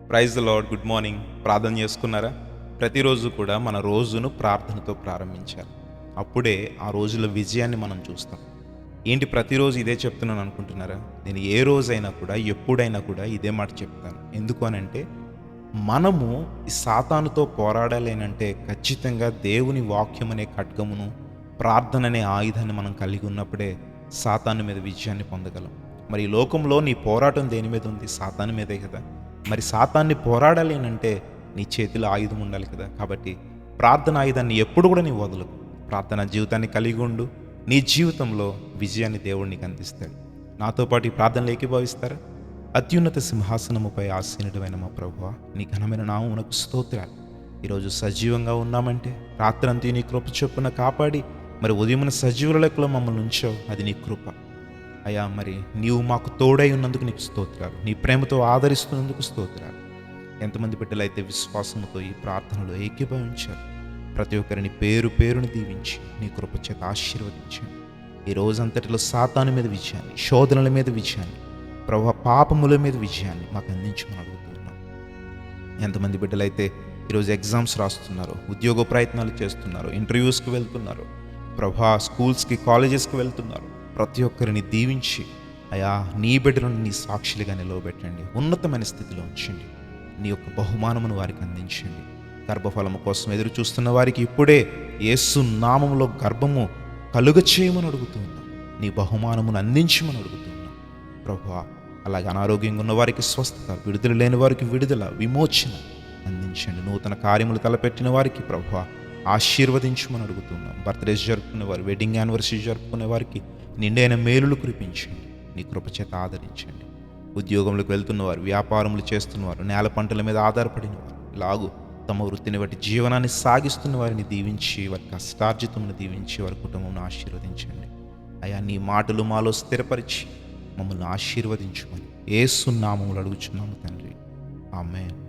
Praise the Lord. Good morning. ప్రార్థన చేసుకున్నారా? ప్రతిరోజు కూడా మన రోజును ప్రార్థనతో ప్రారంభించాలి. అప్పుడే ఆ రోజుల విజయాన్ని మనం చూస్తాం. ఏంటి ప్రతిరోజు ఇదే చెప్తున్నాను అనుకుంటున్నారా? నేను ఏ రోజైనా కూడా, ఎప్పుడైనా కూడా ఇదే మాట చెప్తాను. ఎందుకు అనంటే, మనము ఈ సాతానుతో పోరాడాలేనంటే ఖచ్చితంగా దేవుని వాక్యం అనే ఖడ్గమును, ప్రార్థన అనే ఆయుధాన్ని మనం కలిగి ఉన్నప్పుడే సాతాను మీద విజయాన్ని పొందగలం. మరి ఈ లోకంలో నీ పోరాటం దేని మీద ఉంది? సాతాను మీదే కదా. మరి సాతాన్ని పోరాడాలేనంటే నీ చేతిలో ఆయుధం ఉండాలి కదా. కాబట్టి ప్రార్థన ఆయుధాన్ని ఎప్పుడు కూడా నీ వదలకు. ప్రార్థన జీవితాన్ని కలిగి ఉండు. నీ జీవితంలో విజయాన్ని దేవుడు నీకు అందిస్తాడు. నాతో పాటు ఈ ప్రార్థనలు ఏకీభవిస్తారా? అత్యున్నత సింహాసనముపై ఆసీనుడైన మా ప్రభువా, నీ ఘనమైన నామమునకు స్తోత్రాలు. ఈరోజు సజీవంగా ఉన్నామంటే రాత్రంతా నీ కృప చొప్పున కాపాడి మరి ఉదయమున సజీవుల లెక్కలో మమ్మల్ని ఉంచావు. అది నీ కృప అయ్యా. మరి నీవు మాకు తోడై ఉన్నందుకు నీకు స్తోత్రాలు. నీ ప్రేమతో ఆదరిస్తున్నందుకు స్తోత్రాలు. ఎంతమంది బిడ్డలైతే విశ్వాసంతో ఈ ప్రార్థనలో ఏకీభవించారు, ప్రతి ఒక్కరిని పేరు పేరుని దీవించి నీ కృప చేత ఆశీర్వదించండి. ఈ రోజంతటిలో సాతాను మీద విజయాన్ని, శోధనల మీద విజయాన్ని, ప్రభువా పాపముల మీద విజయాన్ని మాకు అందించమని అడుగుతున్నాం. ఎంతమంది బిడ్డలైతే ఈరోజు ఎగ్జామ్స్ రాస్తున్నారు, ఉద్యోగ ప్రయత్నాలు చేస్తున్నారు, ఇంటర్వ్యూస్కి వెళ్తున్నారు, ప్రభువా స్కూల్స్కి, కాలేజెస్కి వెళ్తున్నారు, ప్రతి ఒక్కరిని దీవించి అయా నీ బిడ్డలను నీ సాక్షులుగా నిలవబెట్టండి. ఉన్నతమైన స్థితిలో ఉంచండి. నీ యొక్క బహుమానమును వారికి అందించండి. గర్భఫలము కోసం ఎదురు చూస్తున్న వారికి ఇప్పుడే యేసు నామములో గర్భము కలుగ చేయమని అడుగుతున్నాం. నీ బహుమానమును అందించమని అడుగుతున్నాం ప్రభువా. అలాగే అనారోగ్యంగా ఉన్న వారికి స్వస్థత, విడుదల లేని వారికి విడుదల, విమోచన అందించండి. నూతన కార్యములు తలపెట్టిన వారికి ప్రభువా ఆశీర్వదించమని అడుగుతున్నాం. బర్త్డేస్ జరుపుకునే వారు, వెడ్డింగ్ యానివర్సరీ జరుపుకునే వారికి నిండైన మేలులు కురిపించండి. నీ కృపచేత ఆదరించండి. ఉద్యోగంలోకి వెళ్తున్నవారు, వ్యాపారములు చేస్తున్నవారు, నేల పంటల మీద ఆధారపడిన వారు, ఇలాగూ తమ వృత్తిని బట్టి జీవనాన్ని సాగిస్తున్న వారిని దీవించి, వారి కష్టార్జితమును దీవించి, వారి కుటుంబం ఆశీర్వదించండి. అయా నీ మాటలు మాలో స్థిరపరిచి మమ్మల్ని ఆశీర్వదించమని యేసు నామములో అడుగుచున్నాము తండ్రి. ఆమేన్.